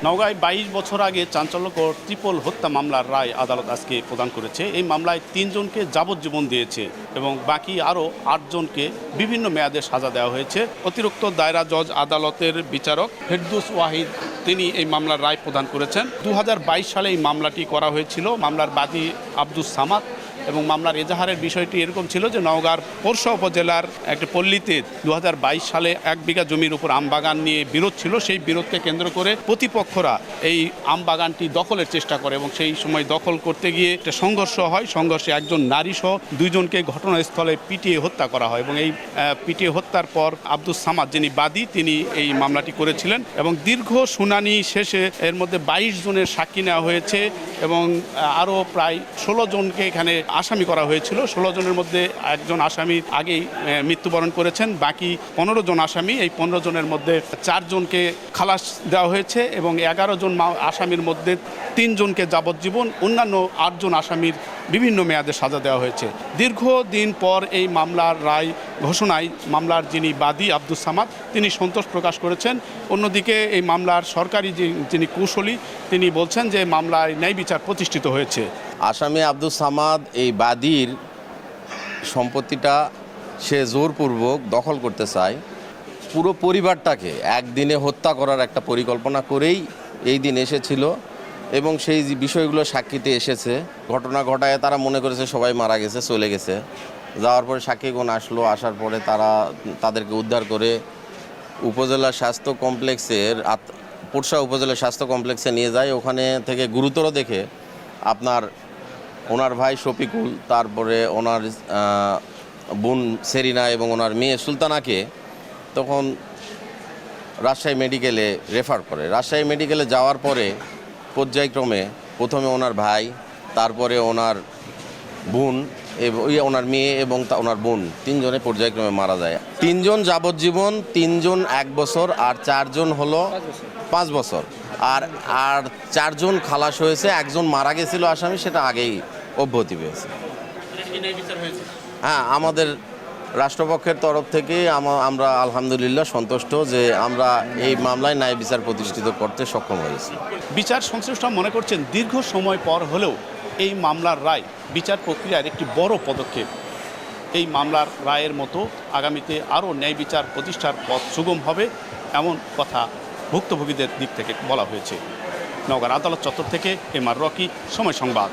নওগাঁয় ২২ বছর আগে চাঞ্চল্যকর ট্রিপল হত্যা মামলার রায় আদালত আজকে প্রদান করেছে। এই মামলায় ৩ জনকে যাবজ্জীবন দিয়েছে এবং বাকি আরও ৮ জনকে বিভিন্ন মেয়াদে সাজা দেওয়া হয়েছে। অতিরিক্ত দায়রা জজ আদালতের বিচারক ফেরদৌস ওয়াহিদ তিনি এই মামলার রায় প্রদান করেছেন। ২০২২ সালে এই মামলাটি করা হয়েছিল। মামলার বাদী আব্দুস সামাদ এবং মামলার এজাহারের বিষয়টি এরকম ছিল যে নওগাঁর পোরশা উপজেলার একটি পল্লীতে ২০২২ সালে ১ বিঘা জমির উপর আমবাগান নিয়ে বিরোধ ছিল। সেই বিরোধকে কেন্দ্র করে প্রতিপক্ষরা এই আমবাগানটি দখলের চেষ্টা করে এবং সেই সময় দখল করতে গিয়ে একটা সংঘর্ষ হয়। সংঘর্ষে একজন নারীসহ ২ জনকে ঘটনাস্থলে পিটিয়ে হত্যা করা হয় এবং এই পিটিয়ে হত্যার পর আব্দুস সামাদ যিনি বাদী তিনি এই মামলাটি করেছিলেন এবং দীর্ঘ শুনানি শেষে এর মধ্যে ২২ জনের সাক্ষী নেওয়া হয়েছে এবং আরও প্রায় ১৬ জনকে এখানে আসামি করা হয়েছিল। ১৬ জনের মধ্যে একজন আসামি আগেই মৃত্যুবরণ করেছেন। বাকি ১৫ জন আসামি, এই ১৫ জনের মধ্যে ৪ জনকে খালাস দেওয়া হয়েছে এবং ১১ জন আসামির মধ্যে ৩ জনকে যাবজ্জীবন, অন্যান্য ৮ জন আসামির বিভিন্ন মেয়াদে সাজা দেওয়া হয়েছে। দীর্ঘদিন পর এই মামলার রায় ঘোষণায় মামলার যিনি বাদী আব্দুস সামাদ তিনি সন্তোষ প্রকাশ করেছেন। অন্যদিকে এই মামলার সরকারি যিনি কৌশলী তিনি বলছেন যে মামলায় ন্যায় বিচার প্রতিষ্ঠিত হয়েছে। আসামি আব্দুস সামাদ এই বাদীর সম্পত্তিটা সে জোরপূর্বক দখল করতে চায়। পুরো পরিবারটাকে একদিনে হত্যা করার একটা পরিকল্পনা করেই এই দিন এসেছিল এবং সেই বিষয়গুলো সাক্ষীতে এসেছে। ঘটনা ঘটায় তারা মনে করেছে সবাই মারা গেছে, চলে গেছে। যাওয়ার পরে সাক্ষীগণ আসলো, আসার পরে তাদেরকে উদ্ধার করে উপজেলা স্বাস্থ্য কমপ্লেক্সের পোরশা উপজেলা স্বাস্থ্য কমপ্লেক্সে নিয়ে যায়। ওখানে থেকে গুরুতর দেখে ওনার ভাই শফিকুল, তারপরে ওনার বোন সেরিনা এবং ওনার মেয়ে সুলতানাকে তখন রাজশাহী মেডিকেলে রেফার করে। রাজশাহী মেডিকেলে যাওয়ার পরে পর্যায়ক্রমে প্রথমে ওনার ভাই, তারপরে ওনার বোন, ওনার মেয়ে এবং ওনার বোন ৩ জনে পর্যায়ক্রমে মারা যায়। ৩ জন যাবজ্জীবন, ৩ জন ১ বছর আর ৪ জন হলো ৫ বছর। আর ৪ জন খালাস হয়েছে। একজন মারা গেছিল আসামি, সেটা আগেই অব্যাহতি পেয়েছে। হ্যাঁ, আমাদের রাষ্ট্রপক্ষের তরফ থেকে আমরা আলহামদুলিল্লাহ সন্তুষ্ট যে আমরা এই মামলায় ন্যায় বিচার প্রতিষ্ঠিত করতে সক্ষম হয়েছি। বিচার সংশ্লিষ্টরা মনে করছেন দীর্ঘ সময় পর হলেও এই মামলার রায় বিচার প্রক্রিয়ার একটি বড় পদক্ষেপ। এই মামলার রায়ের মতো আগামীতে আরও ন্যায় বিচার প্রতিষ্ঠার পথ সুগম হবে এমন কথা ভুক্তভোগীদের দিক থেকে বলা হয়েছে। নওগাঁর আদালত চত্বর থেকে এম আর রকি, সময় সংবাদ।